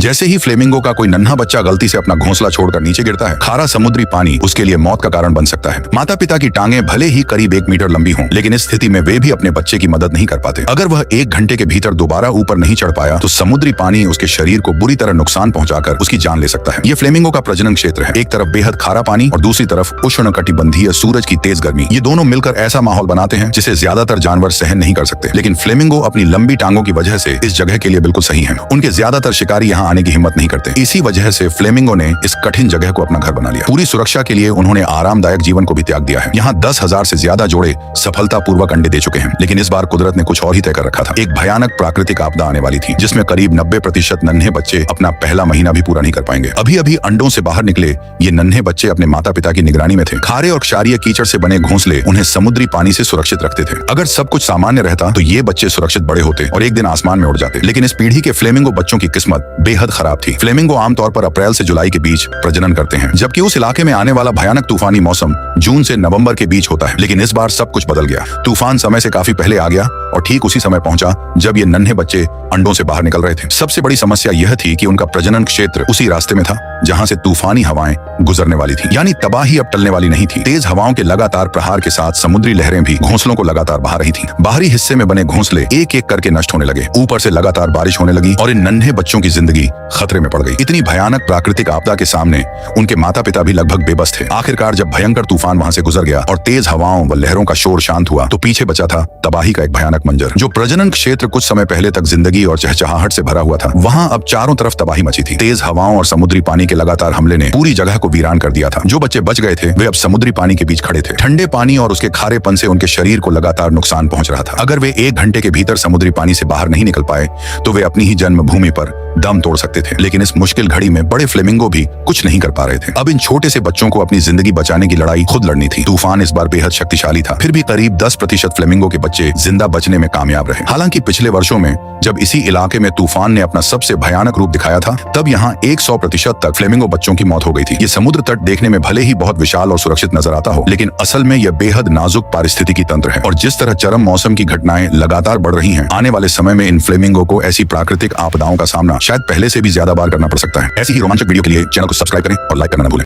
जैसे ही फ्लेमिंगो का कोई नन्हा बच्चा गलती से अपना घोंसला छोड़कर नीचे गिरता है, खारा समुद्री पानी उसके लिए मौत का कारण बन सकता है। माता पिता की टांगे भले ही करीब 1 मीटर लंबी हों, लेकिन इस स्थिति में वे भी अपने बच्चे की मदद नहीं कर पाते। अगर वह 1 घंटे के भीतर दोबारा ऊपर नहीं चढ़ पाया तो समुद्री पानी उसके शरीर को बुरी तरह नुकसान पहुंचाकर उसकी जान ले सकता है। ये फ्लेमिंगो का प्रजनन क्षेत्र है। एक तरफ बेहद खारा पानी और दूसरी तरफ उष्णकटिबंधीय सूरज की तेज गर्मी। ये दोनों मिलकर ऐसा माहौल बनाते हैं जिसे ज्यादातर जानवर सहन नहीं कर सकते। लेकिन फ्लेमिंगो अपनी लंबी टांगों की वजह से इस जगह के लिए बिल्कुल सही है। उनके ज्यादातर शिकारी यहाँ आने की हिम्मत नहीं करते। इसी वजह से फ्लेमिंगो ने इस कठिन जगह को अपना घर बना लिया। पूरी सुरक्षा के लिए उन्होंने आरामदायक जीवन को भी त्याग दिया है। यहाँ 10,000 से ज्यादा जोड़े सफलतापूर्वक अंडे दे चुके हैं। लेकिन इस बार कुदरत ने कुछ और ही तय कर रखा था। एक भयानक प्राकृतिक आपदा आने वाली थी जिसमें करीब 90% नन्हे बच्चे अपना पहला महीना भी पूरा नहीं कर पाएंगे। अभी अभी अंडों से बाहर निकले ये नन्हे बच्चे अपने माता पिता की निगरानी में थे। खारे और क्षारीय कीचड़ से बने घोंसले उन्हें समुद्री पानी से सुरक्षित रखते थे। अगर सब कुछ सामान्य रहता तो ये बच्चे सुरक्षित बड़े होते और एक दिन आसमान में उड़ जाते। लेकिन इस पीढ़ी के फ्लेमिंगो बच्चों की किस्मत बेहद खराब थी। फ्लेमिंगो आमतौर पर अप्रैल से जुलाई के बीच प्रजनन करते हैं, जबकि उस इलाके में आने वाला भयानक तूफानी मौसम जून से नवंबर के बीच होता है। लेकिन इस बार सब कुछ बदल गया। तूफान समय से काफी पहले आ गया और ठीक उसी समय पहुंचा जब ये नन्हे बच्चे अंडों से बाहर निकल रहे थे। सबसे बड़ी समस्या यह थी कि उनका प्रजनन क्षेत्र उसी रास्ते में था जहां से तूफानी हवाएं गुजरने वाली थी। यानी तबाही अब टलने वाली नहीं थी। तेज हवाओं के लगातार प्रहार के साथ समुद्री लहरें भी घोंसलों को लगातार बहा रही थी। बाहरी हिस्से में बने घोंसले एक एक करके नष्ट होने लगे। ऊपर से लगातार बारिश होने लगी और इन नन्हे बच्चों की जिंदगी खतरे में पड़ गई। इतनी भयानक प्राकृतिक आपदा के सामने उनके माता पिता भी लगभग बेबस थे। आखिरकार जब भयंकर तूफान वहां से गुजर गया और तेज हवाओं व लहरों का शोर शांत हुआ तो पीछे बचा था तबाही का एक भयानक मंजर। जो प्रजनन क्षेत्र कुछ समय पहले तक जिंदगी और चहचहाहट से भरा हुआ था, वहां अब चारों तरफ तबाही मची थी। तेज हवाओं और समुद्री पानी के लगातार हमले ने पूरी जगह को वीरान कर दिया था। जो बच्चे बच गए थे वे अब समुद्री पानी के बीच खड़े थे। ठंडे पानी और उसके खारेपन से उनके शरीर को लगातार नुकसान पहुंच रहा था। अगर वे 1 घंटे के भीतर समुद्री पानी से बाहर नहीं निकल पाए तो वे अपनी ही जन्मभूमि पर दम तोड़ सकते थे। लेकिन इस मुश्किल घड़ी में बड़े फ्लेमिंगो भी कुछ नहीं कर पा रहे थे। अब इन छोटे से बच्चों को अपनी जिंदगी बचाने की लड़ाई खुद लड़नी थी। तूफान इस बार बेहद शक्तिशाली था। फिर भी करीब 10% फ्लेमिंगो के बच्चे जिंदा बचने में कामयाब रहे। हालांकि पिछले वर्षों में जब इसी इलाके में तूफान ने अपना सबसे भयानक रूप दिखाया था, तब यहाँ 100% तक फ्लेमिंगो बच्चों की मौत हो गई थी। ये समुद्र तट देखने में भले ही बहुत विशाल और सुरक्षित नजर आता हो, लेकिन असल में यह बेहद नाजुक पारिस्थितिकी तंत्र है। और जिस तरह चरम मौसम की घटनाएं लगातार बढ़ रही हैं, आने वाले समय में इन फ्लेमिंगो को ऐसी प्राकृतिक आपदाओं का सामना शायद पहले से भी ज्यादा बार करना पड़ सकता है। ऐसी ही रोमांचक वीडियो के लिए चैनल को सब्सक्राइब करें और लाइक करना ना भूलें।